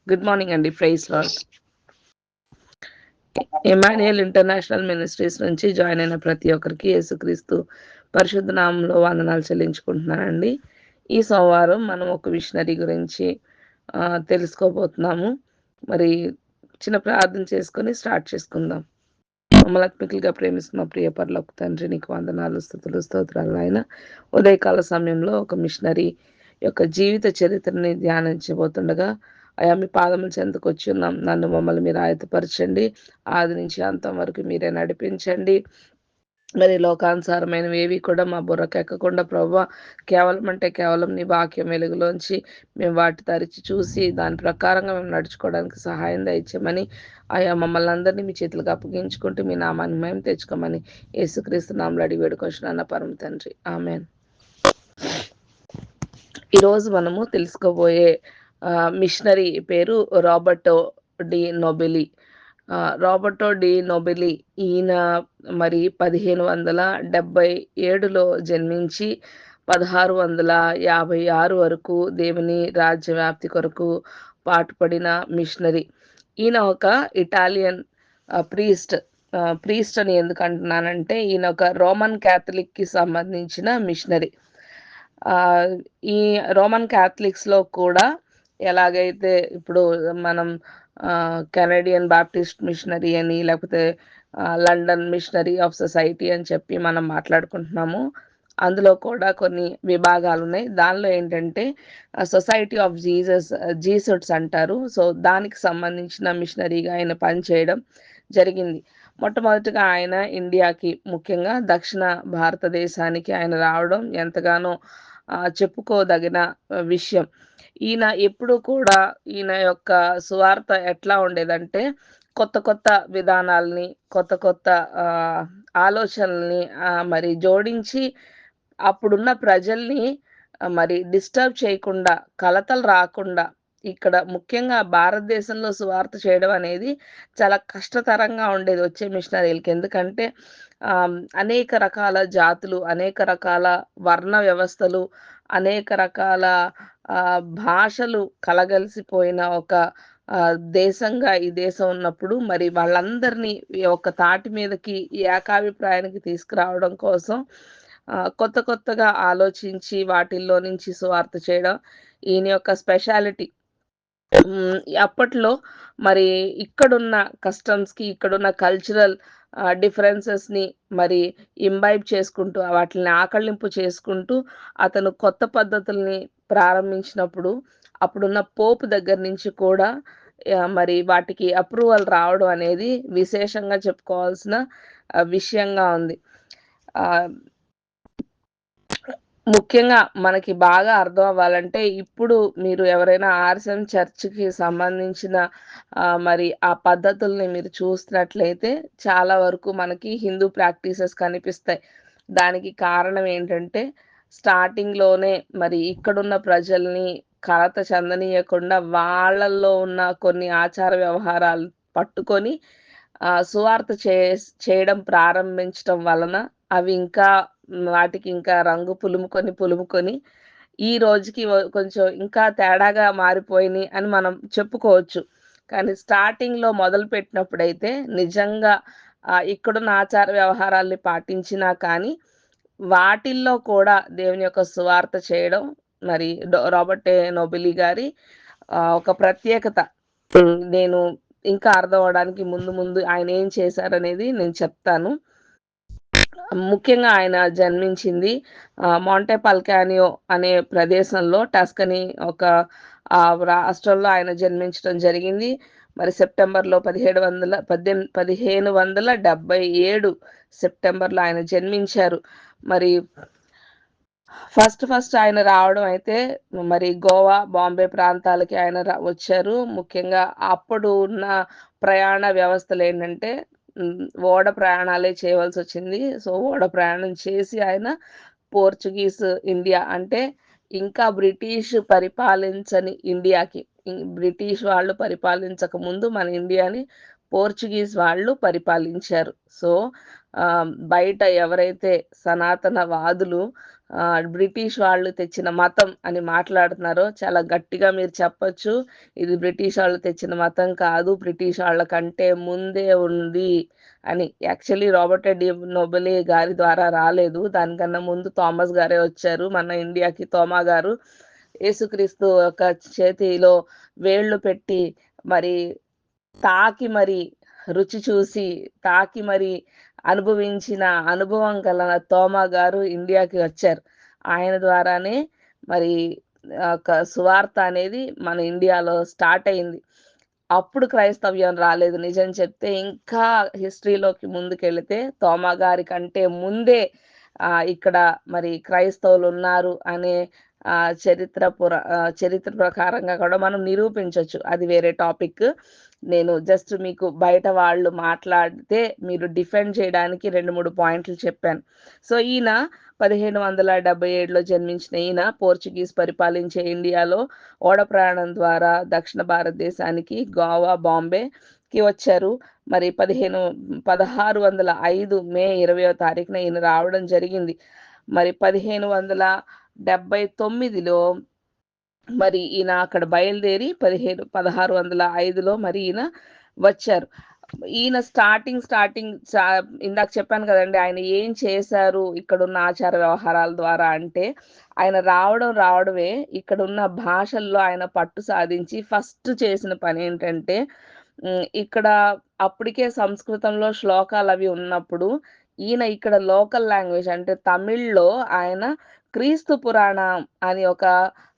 Good morning అండి. Praise lord. Emmanuel international ministries నుంచి join అయిన ప్రతి ఒక్కరికి యేసుక్రీస్తు పరిశుద్ధ నామంలో వందనాలు చెల్లించుకుంటున్నానండి. ఈ సోమవారం మనం ఒక విషనరీ గురించి తెలుసుకోబోతున్నాము. మరి చిన్న ప్రార్థన చేసుకొని స్టార్ట్ చేసుకుందాం. మమ్మల్ని అత్మికులుగా ప్రేమిస్తున్న ప్రియ పరలోక తండ్రి, నీకు వందనాలు, స్తుతులు, స్తోత్రాలు. ఆయన ఉదయకాల సమయంలో ఒక మిషనరీ యొక్క జీవిత చరిత్రని ధ్యానించబోతుండగా అయా మీ పాదముల చెంతకు వచ్చి ఉన్నాం. నన్ను మమ్మల్ని మీరు ఆయత్తపరచండి. ఆది నుంచి అంతం వరకు మీరే నడిపించండి. మరి లోకానుసారమైనవి ఏవి కూడా మా బుర్రకెక్కకుండా ప్రభువా, కేవలం నీ వాక్యం వెలుగులోంచి మేము వాటి తరిచి చూసి దాని ప్రకారంగా మేము నడుచుకోవడానికి సహాయం దయచేయమని ఆయా మమ్మల్ని అందరినీ మీ చేతులకు అప్పగించుకుంటూ మీ నామాన్ని మేము తెచ్చుకోమని యేసుక్రీస్తు నామములో అడిగి వేడుకొంచున్నాను పరమ తండ్రి, ఆమెన్. ఈరోజు మనము తెలుసుకోబోయే మిషనరీ పేరు రాబర్టో డి నొబెలి. రాబర్టో డి నొబెలి ఈయన మరి 1577లో జన్మించి 1656 వరకు దేవుని రాజ్య వ్యాప్తి కొరకు పాటుపడిన మిషనరీ. ఈయన ఒక ఇటాలియన్ ప్రీస్ట్ అని ఎందుకు అంటున్నానంటే ఈయన ఒక రోమన్ క్యాథలిక్కి సంబంధించిన మిషనరీ. ఈ రోమన్ క్యాథలిక్స్లో కూడా ఎలాగైతే ఇప్పుడు మనం కెనడియన్ బాప్టిస్ట్ మిషనరీ అని లేకపోతే లండన్ మిషనరీ ఆఫ్ సొసైటీ అని చెప్పి మనం మాట్లాడుకుంటున్నాము, అందులో కూడా కొన్ని విభాగాలు ఉన్నాయి. దానిలో ఏంటంటే సొసైటీ ఆఫ్ జీసస్ అంటారు. సో దానికి సంబంధించిన మిషనరీగా ఆయన పనిచేయడం జరిగింది. మొట్టమొదటిగా ఆయన ఇండియాకి, ముఖ్యంగా దక్షిణ భారతదేశానికి ఆయన రావడం ఎంతగానో చెప్పుకోదగిన విషయం. ఈయన ఎప్పుడు కూడా ఈయన యొక్క సువార్త ఎట్లా ఉండేదంటే కొత్త కొత్త విధానాల్ని, కొత్త కొత్త ఆలోచనల్ని మరి జోడించి అప్పుడున్న ప్రజల్ని మరి డిస్టర్బ్ చేయకుండా, కలతలు రాకుండా, ఇక్కడ ముఖ్యంగా భారతదేశంలో సువార్త చేయడం అనేది చాలా కష్టతరంగా ఉండేది వచ్చే మిషనరీలకి. ఎందుకంటే అనేక రకాల జాతులు, అనేక రకాల వర్ణ వ్యవస్థలు, అనేక రకాల భాషలు కలగలిసిపోయిన ఒక దేశంగా ఈ దేశం ఉన్నప్పుడు మరి వాళ్ళందరినీ ఒక తాటి మీదకి ఏకాభిప్రాయానికి తీసుకురావడం కోసం కొత్త కొత్తగా ఆలోచించి వాటిల్లో నుంచి సువార్త చేయడం ఈయన యొక్క స్పెషాలిటీ. అప్పట్లో మరి ఇక్కడున్న కస్టమ్స్కి, ఇక్కడున్న కల్చరల్ డిఫరెన్సెస్ని మరి ఇంబైబ్ చేసుకుంటూ, వాటిని ఆకళింపు చేసుకుంటూ అతను కొత్త పద్ధతుల్ని ప్రారంభించినప్పుడు అప్పుడున్న పోపు దగ్గర నుంచి కూడా మరి వాటికి అప్రూవల్ రావడం అనేది విశేషంగా చెప్పుకోవాల్సిన విషయంగా ఉంది. ముఖ్యంగా మనకి బాగా అర్థం అవ్వాలంటే ఇప్పుడు మీరు ఎవరైనా ఆర్ఎస్ఎం చర్చ్కి సంబంధించిన మరి ఆ పద్ధతుల్ని మీరు చూసినట్లయితే చాలా వరకు మనకి హిందూ ప్రాక్టీసెస్ కనిపిస్తాయి. దానికి కారణం ఏంటంటే స్టార్టింగ్లోనే మరి ఇక్కడున్న ప్రజల్ని కలత చెందనీయకుండా వాళ్ళల్లో ఉన్న కొన్ని ఆచార వ్యవహారాలు పట్టుకొని సువార్త చేయడం ప్రారంభించడం వలన అవి ఇంకా వాటికి ఇంకా రంగు పులుముకొని ఈ రోజుకి కొంచెం ఇంకా తేడాగా మారిపోయినాయి అని మనం చెప్పుకోవచ్చు. కానీ స్టార్టింగ్లో మొదలు పెట్టినప్పుడైతే నిజంగా ఇక్కడున్న ఆచార వ్యవహారాల్ని పాటించినా కానీ వాటిల్లో కూడా దేవుని యొక్క సువార్త చేయడం మరి రాబర్ట్ నొబెలి గారి ఒక ప్రత్యేకత. నేను ఇంకా అర్థం అవడానికి ముందు ఆయన ఏం చేశారనేది నేను చెప్తాను. ముఖ్యంగా ఆయన జన్మించింది మాంటే పల్కానియో అనే ప్రదేశంలో, టస్కనీ ఒక రాష్ట్రంలో ఆయన జన్మించడం జరిగింది. మరి సెప్టెంబర్లో 1577 సెప్టెంబర్లో ఆయన జన్మించారు. మరి ఫస్ట్ ఆయన రావడం అయితే మరి గోవా, బాంబే ప్రాంతాలకి ఆయన వచ్చారు. ముఖ్యంగా అప్పుడు ఉన్న ప్రయాణ వ్యవస్థలు ఏంటంటే ఓడ ప్రయాణాలే చేయవలసి వచ్చింది. సో ఓడ ప్రయాణం చేసి ఆయన పోర్చుగీస్ ఇండియా అంటే ఇంకా బ్రిటిష్ పరిపాలించని ఇండియాకి, బ్రిటిష్ వాళ్ళు పరిపాలించక ముందు మన ఇండియాని పోర్చుగీస్ వాళ్ళు పరిపాలించారు. సో బయట ఎవరైతే సనాతన వాదులు బ్రిటిష్ వాళ్ళు తెచ్చిన మతం అని మాట్లాడుతున్నారో చాలా గట్టిగా మీరు చెప్పొచ్చు. ఇది బ్రిటిష్ వాళ్ళు తెచ్చిన మతం కాదు. బ్రిటిష్ వాళ్ళ కంటే ముందే ఉంది అని. యాక్చువల్లీ రాబర్ట్ డి నోబెలే గారి ద్వారా రాలేదు. దానికన్నా ముందు థామస్ గారే వచ్చారు. మన ఇండియాకి తోమా గారు యేసుక్రీస్తు యొక్క చేతిలో వేళ్ళు పెట్టి మరి తాకి మరి, రుచి చూసి, తాకి మరి అనుభవించిన అనుభవం గల తోమా గారు ఇండియాకి వచ్చారు. ఆయన ద్వారానే మరి సువార్త అనేది మన ఇండియాలో స్టార్ట్ అయింది. అప్పుడు క్రైస్తవ్యం రాలేదు. నిజం చెప్తే ఇంకా హిస్టరీలోకి ముందుకెళితే తోమా గారి కంటే ముందే ఇక్కడ మరి క్రైస్తవులున్నారు అనే చరిత్ర ప్రకారంగా కూడా మనం నిరూపించొచ్చు. అది వేరే టాపిక్. నేను జస్ట్ మీకు బయట వాళ్ళు మాట్లాడితే మీరు డిఫెండ్ చేయడానికి 2, 3 పాయింట్లు చెప్పాను. సో, ఈయన 1577లో జన్మించిన ఈయన పోర్చుగీస్ పరిపాలించే ఇండియాలో ఓడ ప్రయాణం ద్వారా దక్షిణ భారతదేశానికి గోవా, బాంబేకి వచ్చారు. మరి 1605 మే 20వ తారీఖున ఈయన రావడం జరిగింది. మరి 1579లో మరి ఈయన అక్కడ బయలుదేరి 1605లో మరి ఈయన వచ్చారు. ఈయన స్టార్టింగ్ ఇందాక చెప్పాను కదండీ! ఆయన ఏం చేశారు ఇక్కడున్న ఆచార వ్యవహారాల ద్వారా అంటే, ఆయన రావడమే ఇక్కడున్న భాషల్లో ఆయన పట్టు సాధించి ఫస్ట్ చేసిన పనేంటంటే, ఇక్కడ అప్పటికే సంస్కృతంలో శ్లోకాలవి ఉన్నప్పుడు, ఈయన ఇక్కడ లోకల్ లాంగ్వేజ్ అంటే తమిళ్‌లో ఆయన క్రీస్తు పురాణం అని ఒక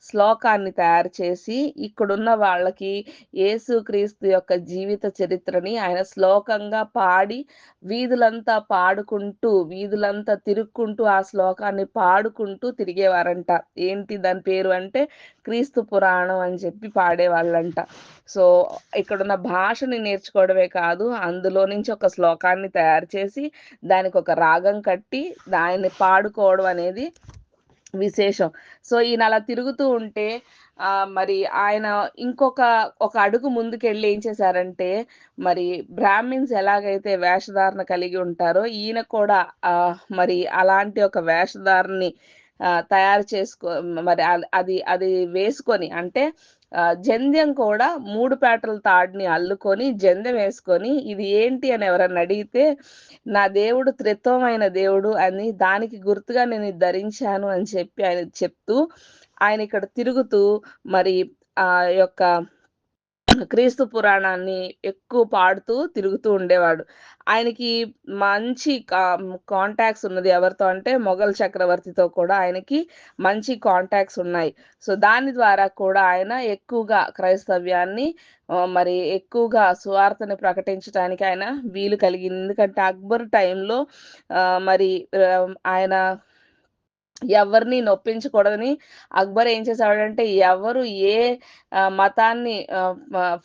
శ్లోకాన్ని తయారు చేసి, ఇక్కడున్న వాళ్ళకి యేసుక్రీస్తు యొక్క జీవిత చరిత్రని ఆయన శ్లోకంగా పాడి, వీధులంతా తిరుక్కుంటూ ఆ శ్లోకాన్ని పాడుకుంటూ తిరిగేవారంట. ఏంటి దాని పేరు అంటే, క్రీస్తు పురాణం అని చెప్పి పాడేవాళ్ళంట. సో, ఇక్కడున్న భాషని నేర్చుకోవడమే కాదు, అందులో నుంచి ఒక శ్లోకాన్ని తయారు చేసి, దానికొక రాగం కట్టి, దాన్ని పాడుకోవడం అనేది విశేషం. సో, ఈయన అలా తిరుగుతూ ఉంటే మరి ఆయన ఒక అడుగు ముందుకెళ్ళి ఏం చేశారంటే, మరి బ్రాహ్మిన్స్ ఎలాగైతే వేషధారణ కలిగి ఉంటారో, ఈయన కూడా మరి అలాంటి ఒక వేషధారణని తయారు మరి అది వేసుకొని అంటే జంధ్యం కూడా 3 పేటల తాడుని అల్లుకొని, జంధ్యం వేసుకొని, ఇది ఏంటి అని ఎవరన్నా అడిగితే, నా దేవుడు త్రిత్వమైన దేవుడు అని దానికి గుర్తుగా నేను ఇది ధరించాను అని చెప్పి ఆయన చెప్తూ, ఆయన ఇక్కడ తిరుగుతూ మరి యొక్క క్రీస్తు పురాణాన్ని ఎక్కువ పాడుతూ తిరుగుతూ ఉండేవాడు. ఆయనకి మంచి కాంటాక్ట్స్ ఉన్నది ఎవరితో అంటే మొఘల్ చక్రవర్తితో కూడా ఆయనకి మంచి కాంటాక్ట్స్ ఉన్నాయి. సో, దాని ద్వారా కూడా ఆయన ఎక్కువగా క్రైస్తవ్యాన్ని మరి ఎక్కువగా సువార్తని ప్రకటించటానికి ఆయన వీలు కలిగింది. ఎందుకంటే అక్బర్ టైంలో మరి ఆయన ఎవరిని నొప్పించకూడదని అక్బర్ ఏం చేసేవాడంటే, ఎవరు ఏ మతాన్ని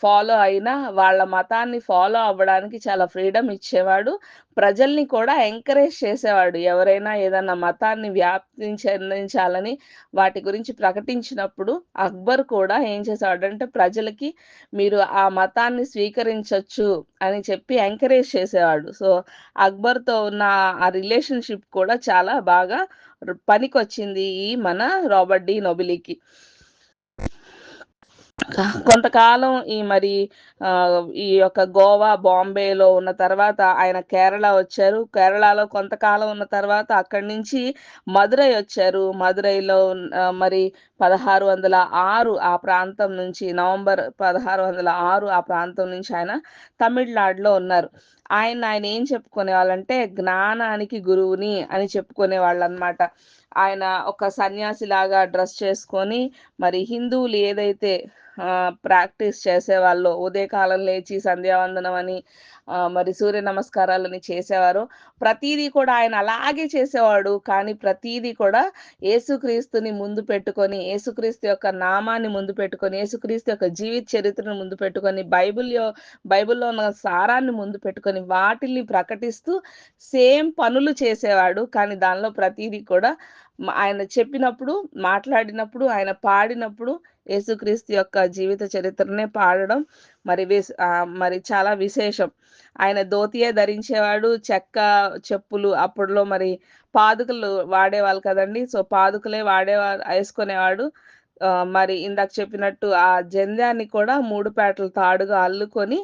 ఫాలో అయినా వాళ్ళ మతాన్ని ఫాలో అవ్వడానికి చాలా ఫ్రీడమ్ ఇచ్చేవాడు. ప్రజల్ని కూడా ఎంకరేజ్ చేసేవాడు. ఎవరైనా ఏదన్నా మతాన్ని వ్యాప్తి చెందించాలని వాటి గురించి ప్రకటించినప్పుడు అక్బర్ కూడా ఏం చేసేవాడంటే, ప్రజలకి మీరు ఆ మతాన్ని స్వీకరించొచ్చు అని చెప్పి ఎంకరేజ్ చేసేవాడు. సో, అక్బర్‌తో ఉన్న ఆ రిలేషన్‌షిప్ కూడా చాలా బాగా పనికొచ్చింది ఈ మన రాబర్ట్ డి నొబిలీకి. కొంతకాలం ఈ యొక్క గోవా, బాంబేలో ఉన్న తర్వాత ఆయన కేరళ వచ్చారు. కేరళలో కొంతకాలం ఉన్న తర్వాత అక్కడి నుంచి మదురై వచ్చారు. మదురైలో మరి 1606 ఆ ప్రాంతం నుంచి నవంబర్ 1606 ఆ ప్రాంతం నుంచి ఆయన తమిళనాడులో ఉన్నారు. ఆయన ఏం చెప్పుకునేవాళ్ళంటే జ్ఞానానికి గురువుని అని చెప్పుకునేవాళ్ళనమాట. ఆయన ఒక సన్యాసిలాగా డ్రెస్ చేసుకొని మరి హిందువులు ఏదైతే ప్రాక్టీస్ చేసేవాళ్ళో ఉదయకాలం లేచి సంధ్యావందనం అని మరి సూర్య నమస్కారాలని చేసేవారో ప్రతీదీ కూడా ఆయన అలాగే చేసేవాడు. కానీ ప్రతీదీ కూడా యేసుక్రీస్తుని ముందు పెట్టుకొని, యేసుక్రీస్తు యొక్క నామాన్ని ముందు పెట్టుకొని, యేసుక్రీస్తు యొక్క జీవిత చరిత్రను ముందు పెట్టుకొని, బైబిల్‌లో ఉన్న సారాన్ని ముందు పెట్టుకొని వాటిల్ని ప్రకటిస్తూ సేమ్ పనులు చేసేవాడు. కానీ దానిలో ప్రతీదీ కూడా ఆయన చెప్పినప్పుడు, మాట్లాడినప్పుడు, ఆయన పాడినప్పుడు యేసుక్రీస్తు యొక్క జీవిత చరిత్రనే పాడడం మరి చాలా విశేషం. ఆయన ధోతియే ధరించేవాడు. చెక్క చెప్పులు అప్పట్లో మరి పాదుకలు వాడేవాళ్ళు కదండీ! సో, పాదుకలే యేసుకునేవాడు. మరి ఇందాక చెప్పినట్టు ఆ జంధ్యాన్ని కూడా 3 పేటల తాడుగా అల్లుకొని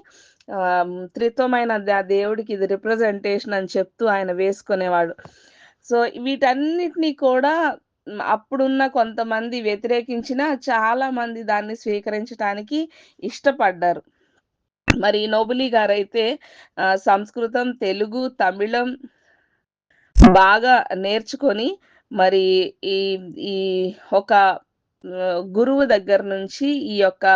త్రిత్వమైన దేవుడికి ఇది రిప్రజెంటేషన్ అని చెప్తూ ఆయన వేసుకునేవాడు. సో, వీటన్నిటిని కూడా అప్పుడున్న కొంతమంది వ్యతిరేకించినా చాలా మంది దాన్ని స్వీకరించటానికి ఇష్టపడ్డారు. మరి నోబులి గారైతే సంస్కృతం, తెలుగు, తమిళం బాగా నేర్చుకొని మరి ఈ ఈ ఒక గురువు దగ్గర నుంచి ఈ యొక్క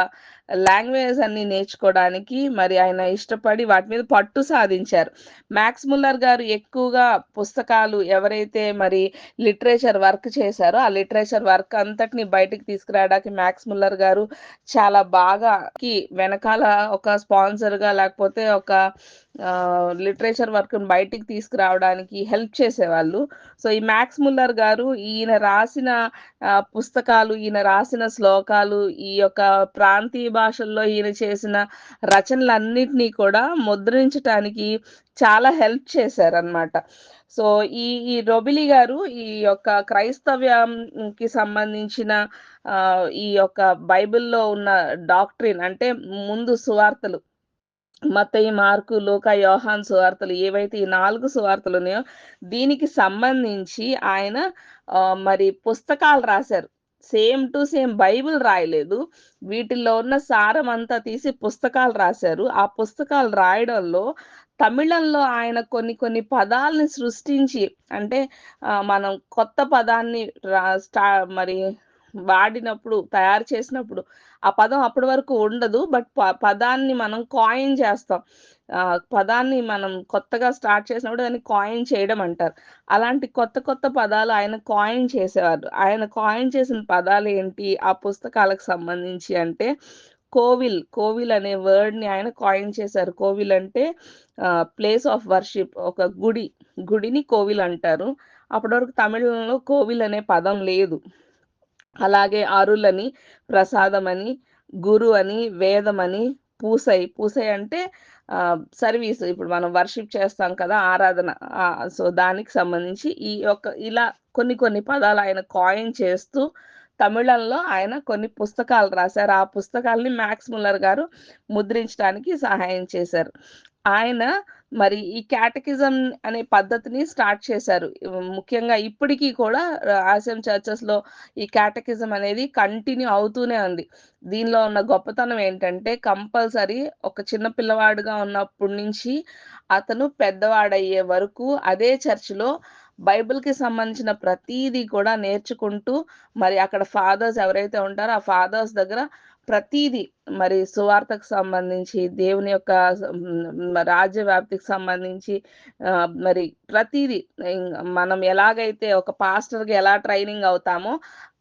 లాంగ్వేజెస్ అన్నీ నేర్చుకోవడానికి మరి ఆయన ఇష్టపడి వాటి మీద పట్టు సాధించారు. మ్యాక్స్ ముల్లర్ గారు ఎక్కువగా పుస్తకాలు ఎవరైతే మరి లిటరేచర్ వర్క్ చేశారో, ఆ లిటరేచర్ వర్క్ అంతటిని బయటికి తీసుకురావడానికి మ్యాక్స్ ముల్లర్ గారు చాలా బాగా వెనకాల ఒక స్పాన్సర్‌గా లేకపోతే ఒక లిటరేచర్ వర్క్‌ని బయటికి తీసుకురావడానికి హెల్ప్ చేసేవాళ్ళు. సో, ఈ మ్యాక్స్ ముల్లర్ గారు ఈయన రాసిన పుస్తకాలు, ఈయన రాసిన శ్లోకాలు, ఈ యొక్క ప్రాంతీయ భాషల్లో ఈయన చేసిన రచనలన్నిటిని కూడా ముద్రించటానికి చాలా హెల్ప్ చేశారనమాట. సో, ఈ రొబిలి గారు ఈ యొక్క క్రైస్తవ్యంకి సంబంధించిన ఈ యొక్క బైబిల్‌లో ఉన్న డాక్ట్రిన్ అంటే ముందు సువార్తలు మత్తయి, మార్కు, లూకా, యోహాను సువార్తలు ఏవైతే ఈ 4 సువార్తలున్నాయో, దీనికి సంబంధించి ఆయన మరి పుస్తకాలు రాశారు. సేమ్ టు సేమ్ బైబిల్ రాయలేదు. వీటిల్లో ఉన్న సారమంతా తీసి పుస్తకాలు రాశారు. ఆ పుస్తకాలు రాయడంలో తమిళంలో ఆయన కొన్ని కొన్ని పదాల్ని సృష్టించి అంటే మనం కొత్త పదాన్ని రా స్టా మరి వాడినప్పుడు, తయారు చేసినప్పుడు ఆ పదం అప్పటి వరకు ఉండదు. బట్ పదాన్ని మనం కాయిన్ చేస్తాం. పదాన్ని మనం కొత్తగా స్టార్ట్ చేసినప్పుడు దాన్ని కాయిన్ చేయడం అంటారు. అలాంటి కొత్త కొత్త పదాలు ఆయన కాయిన్ చేసేవారు. ఆయన కాయిన్ చేసిన పదాలేంటి ఆ పుస్తకాలకు సంబంధించి అంటే కోవిల్ అనే వర్డ్‌ని ఆయన కాయిన్ చేశారు. కోవిల్ అంటే ప్లేస్ ఆఫ్ వర్షిప్ ఒక గుడిని కోవిల్ అంటారు. అప్పటి వరకు తమిళంలో కోవిల్ అనే పదం లేదు. అలాగే అరులని, ప్రసాదమని, గురు అని, వేదమని, పూసై అంటే సర్వీస్ ఇప్పుడు మనం వర్షిప్ చేస్తాం కదా! ఆరాధన. సో, దానికి సంబంధించి ఇలా కొన్ని కొన్ని పదాలు ఆయన కాయిన్ చేస్తూ తమిళంలో ఆయన కొన్ని పుస్తకాలు రాశారు. ఆ పుస్తకాల్ని మ్యాక్స్ ముల్లర్ గారు ముద్రించడానికి సహాయం చేశారు. ఆయన మరి ఈ క్యాటకిజం అనే పద్ధతిని స్టార్ట్ చేశారు. ముఖ్యంగా ఇప్పటికి కూడా ఆసియం చర్చెస్‌లో ఈ క్యాటకిజం అనేది కంటిన్యూ అవుతూనే ఉంది. దీనిలో ఉన్న గొప్పతనం ఏంటంటే కంపల్సరీ ఒక చిన్న పిల్లవాడుగా ఉన్నప్పటి నుంచి అతను పెద్దవాడయ్యే వరకు అదే చర్చ్‌లో బైబిల్‌కి సంబంధించిన ప్రతీది కూడా నేర్చుకుంటూ మరి అక్కడ ఫాదర్స్ ఎవరైతే ఉంటారో ఆ ఫాదర్స్ దగ్గర ప్రతీది మరి సువార్తకు సంబంధించి దేవుని యొక్క రాజ్య వ్యాప్తికి సంబంధించి మరి ప్రతీది మనం ఎలాగైతే ఒక పాస్టర్‌కి ఎలా ట్రైనింగ్ అవుతామో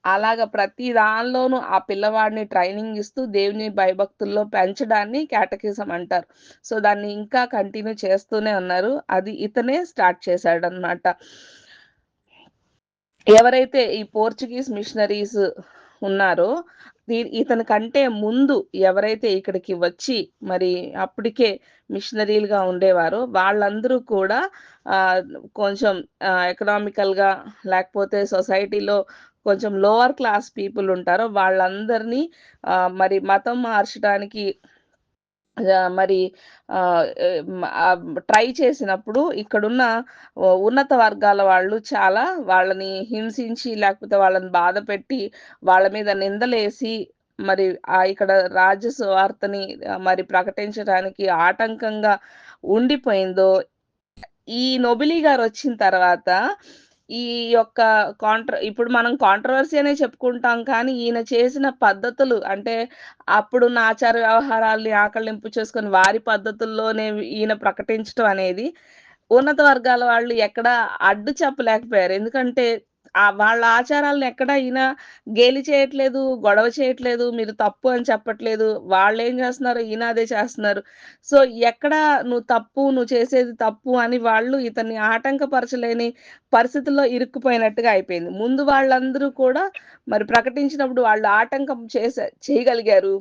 అలాగా ప్రతి దానిలోనూ ఆ పిల్లవాడిని ట్రైనింగ్ ఇస్తూ దేవుని భయభక్తుల్లో పెంచడాన్ని క్యాటకిజం అంటారు. సో, దాన్ని ఇంకా కంటిన్యూ చేస్తూనే ఉన్నారు. అది ఇతనే స్టార్ట్ చేశాడన్నమాట. ఎవరైతే ఈ పోర్చుగీస్ మిషనరీస్ ఉన్నారో, ఇతని కంటే ముందు ఎవరైతే ఇక్కడికి వచ్చి మరి అప్పటికే మిషనరీలుగా ఉండేవారో, వాళ్ళందరూ కూడా ఆహ్, కొంచెం ఎకనామికల్‌గా లేకపోతే సొసైటీలో కొంచెం లోవర్ క్లాస్ పీపుల్ ఉంటారో వాళ్ళందరినీ మరి మతం మార్చడానికి మరి ట్రై చేసినప్పుడు ఇక్కడున్న ఉన్నత వర్గాల వాళ్ళు చాలా వాళ్ళని హింసించి, లేకపోతే వాళ్ళని బాధపెట్టి, వాళ్ళ మీద నిందలేసి, మరి ఇక్కడ రాజ్య సువార్తని మరి ప్రకటించడానికి ఆటంకంగా ఉండిపోయిందో, ఈ నొబిలి గారొచ్చిన తర్వాత ఈ యొక్క ఇప్పుడు మనం కాంట్రోవర్సీ అనే చెప్పుకుంటాం కానీ, ఈయన చేసిన పద్ధతులు అంటే, అప్పుడున్న ఆచార వ్యవహారాల్ని ఆకళింపు చేసుకొని వారి పద్ధతుల్లోనే ఈయన ప్రకటించటం అనేది ఉన్నత వర్గాల వాళ్ళు ఎక్కడ అడ్డు చెప్పలేకపోయారు. ఎందుకంటే, వాళ్ళ ఆచారాలను ఎక్కడ ఈయన గేలి చేయట్లేదు, గొడవ చేయట్లేదు, మీరు తప్పు అని చెప్పట్లేదు. వాళ్ళేం చేస్తున్నారు, ఈయన అదే చేస్తున్నారు. సో, ఎక్కడ నువ్వు చేసేది తప్పు అని వాళ్ళు ఇతన్ని ఆటంకపరచలేని పరిస్థితుల్లో ఇరుక్కుపోయినట్టుగా అయిపోయింది. ముందు వాళ్ళందరూ కూడా మరి ప్రకటించినప్పుడు వాళ్ళు ఆటంకం చేయగలిగారు.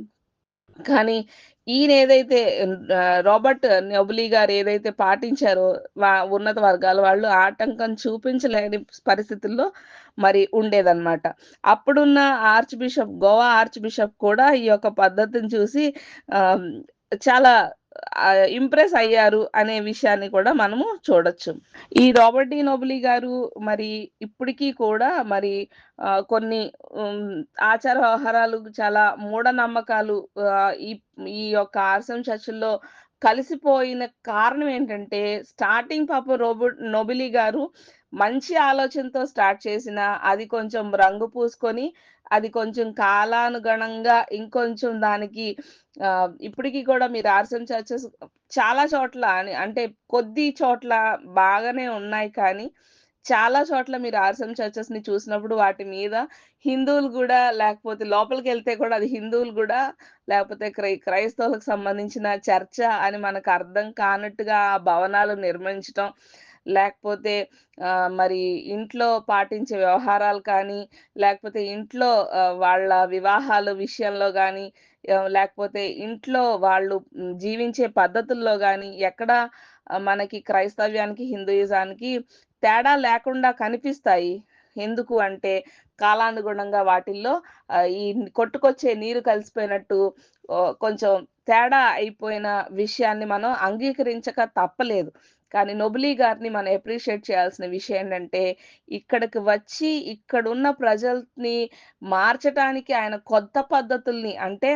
కానీ ఈయనేదైతే రాబర్ట్ నొబులి గారు ఏదైతే పాటించారో ఉన్నత వర్గాల వాళ్ళు ఆటంకం చూపించలేని పరిస్థితుల్లో మరి ఉండేదన్నమాట. అప్పుడున్న గోవా ఆర్చ్ బిషప్ కూడా ఈ యొక్క పద్ధతిని చూసి ఆహ్, చాలా ఇంప్రెస్ అయ్యారు అనే విషయాన్ని కూడా మనము చూడొచ్చు. ఈ రాబర్ట్ డి నోబులి గారు మరి ఇప్పటికి కూడా మరి కొన్ని హ్మ్, ఆచార వ్యవహారాలు చాలా మూఢనమ్మకాలు ఈ ఈ యొక్క ఆర్‌సీఎం చర్చుల్లో కలిసిపోయిన కారణం ఏంటంటే, స్టార్టింగ్ పాపం నొబిలి గారు మంచి ఆలోచనతో స్టార్ట్ చేసినా, అది కొంచెం రంగు పూసుకొని, అది కొంచెం కాలానుగుణంగా ఇంకొంచెం దానికి ఇప్పటికి కూడా మీరు ఆర్‌సీఎం చర్చెస్ చాలా చోట్ల అంటే కొద్ది చోట్ల బాగానే ఉన్నాయి కానీ, చాలా చోట్ల మీరు ఆర్‌సీఎం చర్చెస్‌ని చూసినప్పుడు వాటి మీద హిందువులు గూడా లేకపోతే లోపలికెళ్తే కూడా అది హిందువులు గూడా లేకపోతే క్రైస్తవులకు సంబంధించిన చర్చ అని మనకు అర్థం కానట్టుగా ఆ భవనాలు నిర్మించటం. లేకపోతే మరి ఇంట్లో పాటించే వ్యవహారాలు కానీ, లేకపోతే ఇంట్లో వాళ్ళ వివాహాల విషయంలో గానీ, లేకపోతే ఇంట్లో వాళ్ళు జీవించే పద్ధతుల్లో గానీ, ఎక్కడ మనకి క్రైస్తవ్యానికి, హిందూయిజానికి తేడా లేకుండా కనిపిస్తాయి. ఎందుకు అంటే, కాలానుగుణంగా వాటిల్లో ఈ కొట్టుకొచ్చే నీరు కలిసిపోయినట్టు కొంచెం తేడా అయిపోయిన విషయాన్ని మనం అంగీకరించక తప్పలేదు. కానీ 'నొబిలీ' గారిని మనం అప్రిషియేట్ చేయాల్సిన విషయం ఏంటంటే, ఇక్కడికి వచ్చి ఇక్కడున్న ప్రజల్ని మార్చటానికి ఆయన కొత్త పద్ధతుల్ని అంటే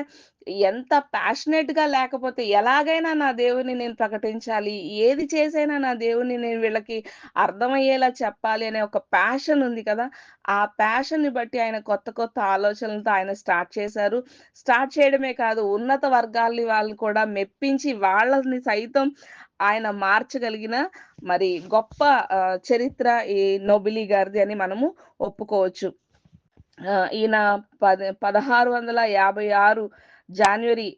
ఎంత ప్యాషనేట్‌గా లేకపోతే ఎలాగైనా నా దేవుడిని నేను ప్రకటించాలి. ఏది చేసైనా నా దేవుడిని నేను వీళ్ళకి అర్థమయ్యేలా చెప్పాలి అనే ఒక ప్యాషన్ ఉంది కదా! ఆ ప్యాషన్‌ని బట్టి ఆయన కొత్త కొత్త ఆలోచనలతో ఆయన స్టార్ట్ చేశారు. స్టార్ట్ చేయడమే కాదు ఉన్నత వర్గాల్ని వాళ్ళు కూడా మెప్పించి వాళ్ళని సైతం ఆయన మార్చగలిగిన మరి గొప్ప చరిత్ర ఈ నొబిలి గారిది అని మనము ఒప్పుకోవచ్చు. ఈయన 1656 జాన్వరి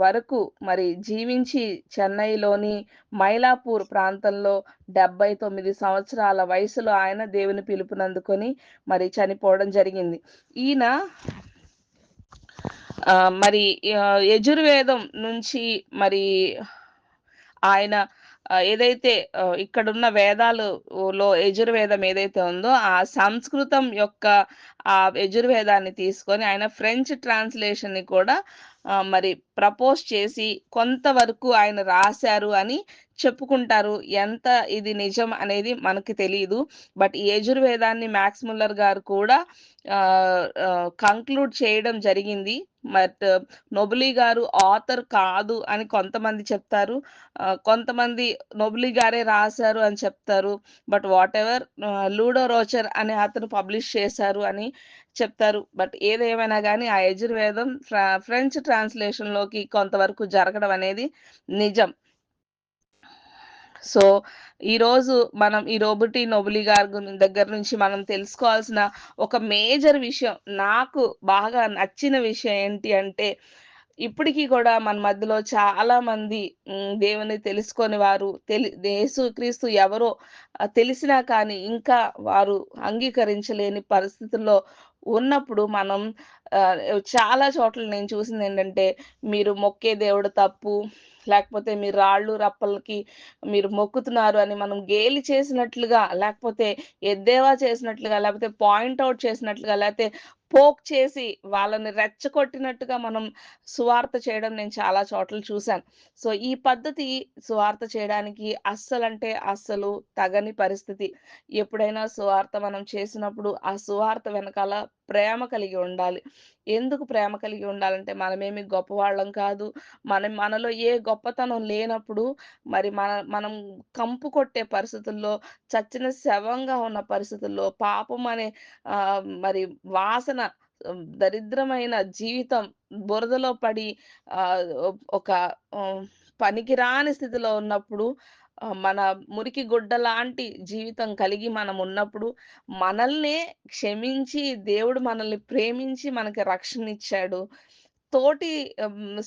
వరకు మరి జీవించి చెన్నైలోని మైలాపూర్ ప్రాంతంలో 79 సంవత్సరాల వయసులో ఆయన దేవుని పిలుపునందుకొని మరి చనిపోవడం జరిగింది. ఈయన మరి యజుర్వేదం నుంచి మరి ఆయన ఏదైతే ఇక్కడున్న లో యజుర్వేదం ఏదైతే ఉందో, ఆ సంస్కృతం యొక్క ఆ యజుర్వేదాన్ని తీసుకొని ఆయన ఫ్రెంచ్ ట్రాన్స్‌లేషన్‌ని కూడా మరి ప్రపోజ్ చేసి కొంతవరకు ఆయన రాశారు అని చెప్పుకుంటారు. ఎంత ఇది నిజం అనేది మనకి తెలీదు. బట్ ఈ యజుర్వేదాన్ని మ్యాక్స్ ముల్లర్ గారు కూడా కంక్లూడ్ చేయడం జరిగింది. బట్ నొబిలి గారు ఆథర్ కాదు అని కొంతమంది చెప్తారు. కొంతమంది నొబిలి గారే రాసారు అని చెప్తారు. బట్ వాటెవర్ లూడో రోచర్ అనే అతను పబ్లిష్ చేశారు అని చెప్తారు. బట్ ఏదేమైనా గాని ఆ యజుర్వేదం ఫ్రెంచ్ ట్రాన్స్‌లేషన్‌లోకి కొంతవరకు జరగడం అనేది నిజం. సో, ఈరోజు మనం ఈ రోబర్టి నొబిలి గారి దగ్గర నుంచి మనం తెలుసుకోవాల్సిన ఒక మేజర్ విషయం, నాకు బాగా నచ్చిన విషయం ఏంటి అంటే, ఇప్పటికి కూడా మన మధ్యలో చాలా మంది దేవుని తెలుసుకొని వారు యేసుక్రీస్తు ఎవరో తెలిసినా కానీ ఇంకా వారు అంగీకరించలేని పరిస్థితుల్లో ఉన్నప్పుడు మనం ఆహ్, చాలా చోట్ల నేను చూసిందేంటంటే, మీరు మొక్కే దేవుడు తప్పు, లేకపోతే మీరు రాళ్ళు, రప్పలకి మీరు మొక్కుతున్నారు అని మనం గేలి చేసినట్లుగా, లేకపోతే ఎద్దేవా చేసినట్లుగా, లేకపోతే పాయింట్ ఔట్ చేసినట్లుగా, లేతే పోక్ చేసి వాళ్ళని రెచ్చగొట్టినట్టుగా మనం సువార్త చేయడం నేను చాలా చోట్ల చూసాను. సో, ఈ పద్ధతి సువార్త చేయడానికి అస్సలంటే అస్సలు తగని పరిస్థితి. ఎప్పుడైనా సువార్త మనం చేసినప్పుడు, ఆ సువార్త వెనకాల ప్రేమ కలిగి ఉండాలి. ఎందుకు ప్రేమ కలిగి ఉండాలంటే, మనమేమి గొప్పవాళ్ళం కాదు. మనలో ఏ గొప్పతనం లేనప్పుడు మరి మనం కంపు కొట్టే పరిస్థితుల్లో, చచ్చిన శవంగా ఉన్న పరిస్థితుల్లో, పాపం అనే మరి వాసన దరిద్రమైన జీవితం బురదలో పడి ఆహ్, ఒక పనికిరాని స్థితిలో ఉన్నప్పుడు మన మురికి గుడ్డలాంటి జీవితం కలిగి మనమున్నప్పుడు, మనల్నే క్షమించి దేవుడు మనల్ని ప్రేమించి మనకి రక్షణిచ్చాడు. తోటి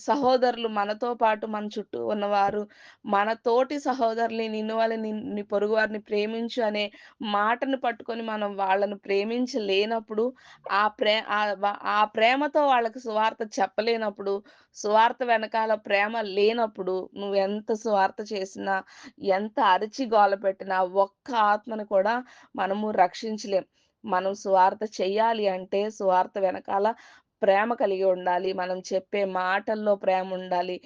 సహోదరులు మనతో పాటు మన చుట్టూ ఉన్నవారు, మన తోటి సహోదరుని నిన్ను వలె నీ పొరుగువారిని ప్రేమించు అనే మాటను పట్టుకొని మనం వాళ్ళను ప్రేమించలేనప్పుడు, ఆ ప్రేమతో వాళ్ళకి సువార్త చెప్పలేనప్పుడు, సువార్త వెనకాల ప్రేమ లేనప్పుడు, నువ్వెంత సువార్త చేసినా, ఎంత అరిచి గోల పెట్టినా, ఒక్క ఆత్మను కూడా మనము రక్షించలేం. మనం సువార్త చెయ్యాలి అంటే, సువార్త వెనకాల ప్రేమ కలిగి ఉండాలి. మనం చెప్పే మాటల్లో ప్రేముండాలి.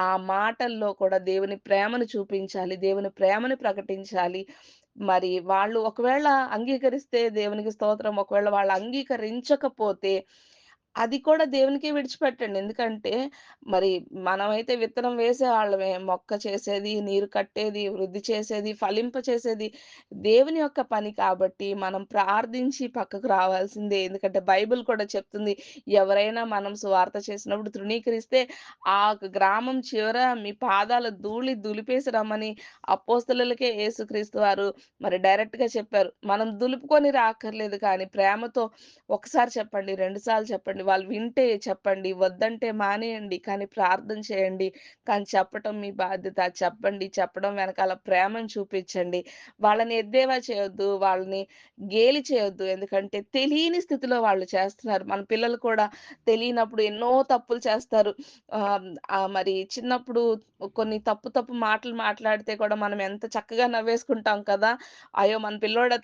ఆ మాటల్లో కూడా దేవుని ప్రేమను చూపించాలి. దేవుని ప్రేమను ప్రకటించాలి. మరి వాళ్ళు ఒకవేళ అంగీకరిస్తే దేవునికి స్తోత్రం. ఒకవేళ వాళ్ళు అంగీకరించకపోతే అది కూడా దేవునికే విడిచిపెట్టండి. ఎందుకంటే మరి మనమైతే విత్తనం వేసేవాళ్ళమే. మొక్క చేసేది, నీరు కట్టేది, వృద్ధి చేసేది, ఫలింపచేసేది దేవుని యొక్క పని కాబట్టి మనం ప్రార్థించి పక్కకు రావాల్సిందే. ఎందుకంటే బైబిల్ కూడా చెప్తుంది. ఎవరైనా మనం సువార్త చేసినప్పుడు తృణీకరిస్తే ఆ గ్రామం చివర మీ పాదాల ధూళి దులిపేసి రమ్మని అపోస్తలులకే యేసుక్రీస్తు వారు మరి డైరెక్ట్‌గా చెప్పారు. మనం దులుపుకొని రాక్కర్లేదు కానీ ప్రేమతో ఒకసారి చెప్పండి, 2 సార్లు చెప్పండి. వాళ్ళు వింటే చెప్పండి, వద్దంటే మానేయండి. కానీ ప్రార్థన చేయండి. కానీ చెప్పటం మీ బాధ్యత. చెప్పండి. చెప్పడం వెనకాల ప్రేమను చూపించండి. వాళ్ళని ఎద్దేవా చేయొద్దు. వాళ్ళని గేలి చేయొద్దు. ఎందుకంటే తెలియని స్థితిలో వాళ్ళు చేస్తున్నారు. మన పిల్లలు కూడా తెలియనప్పుడు ఎన్నో తప్పులు చేస్తారు. మరి చిన్నప్పుడు కొన్ని తప్పు మాటలు మాట్లాడితే కూడా మనం ఎంత చక్కగా నవ్వేసుకుంటాం కదా! అయ్యో! మన పిల్లోడు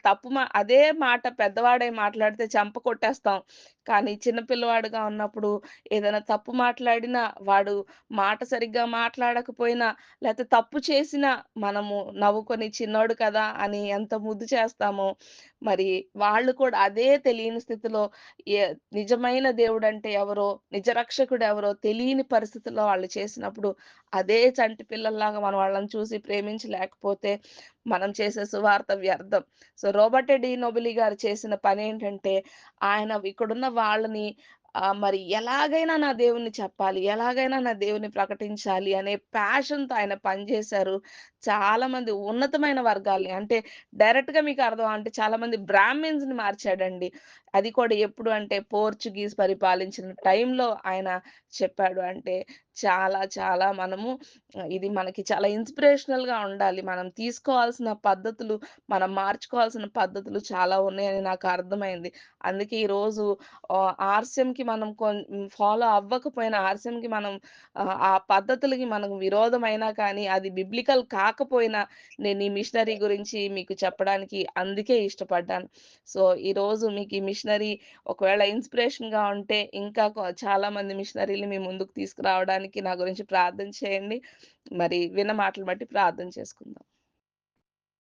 అదే మాట పెద్దవాడై మాట్లాడితే చెంప కొట్టేస్తాం. కానీ చిన్న పిల్లవాడుగా ఉన్నప్పుడు ఏదైనా తప్పు మాట్లాడినా, వాడు మాట సరిగ్గా మాట్లాడకపోయినా, లేతే తప్పు చేసినా మనము నవ్వుకొని చిన్నోడు కదా! అని ఎంత ముద్దు చేస్తామో, మరి వాళ్ళు కూడా అదే తెలియని స్థితిలో ఎ నిజమైన దేవుడంటే ఎవరో, నిజ రక్షకుడెవరో తెలియని పరిస్థితుల్లో వాళ్ళు చేసినప్పుడు, అదే చంటి పిల్లల్లాగా మనం వాళ్ళని చూసి ప్రేమించలేకపోతే, మనం చేసే సువార్త వ్యర్థం. సో, రోబర్ట్ డి నొబిలి గారు చేసిన పనేంటంటే, ఆయన ఇక్కడున్న వాళ్ళని మరి ఎలాగైనా నా దేవుడిని చెప్పాలి, ఎలాగైనా నా దేవుడిని ప్రకటించాలి అనే ప్యాషన్‌తో ఆయన పనిచేశారు. చాలామంది ఉన్నతమైన వర్గాల్ని అంటే డైరెక్ట్‌గా మీకు అర్థం అంటే చాలామంది బ్రాహ్మిన్స్‌ని మార్చాడండి. అది కూడా ఎప్పుడు అంటే పోర్చుగీస్ పరిపాలించిన టైంలో ఆయన చెప్పాడు. అంటే చాలా మనము ఇది మనకి చాలా ఇన్‌స్పిరేషనల్‌గా ఉండాలి. మనం తీసుకోవాల్సిన పద్ధతులు, మనం మార్చుకోవాల్సిన పద్ధతులు చాలా ఉన్నాయని నాకు అర్థమైంది. అందుకే ఈరోజు ఆర్‌సీఎంకి మనం ఫాలో అవ్వకపోయినా ఆర్‌సీఎంకి మనం ఆ పద్ధతులకి మనకు విరోధమైనా కానీ, అది బిబ్లికల్ కాకపోయినా నేను ఈ మిషనరీ గురించి మీకు చెప్పడానికి అందుకే ఇష్టపడ్డాను. సో, ఈరోజు మీకు ఈ మిషనరీ ఒకవేళ ఇన్‌స్పిరేషన్‌గా ఉంటే ఇంకా చాలా మంది మిషనరీలని మీ ముందుకు తీసుకురావడానికి నా గురించి ప్రార్థన చేయండి. మరి విన్న మాటలు బట్టి ప్రార్థన చేసుకుందాం.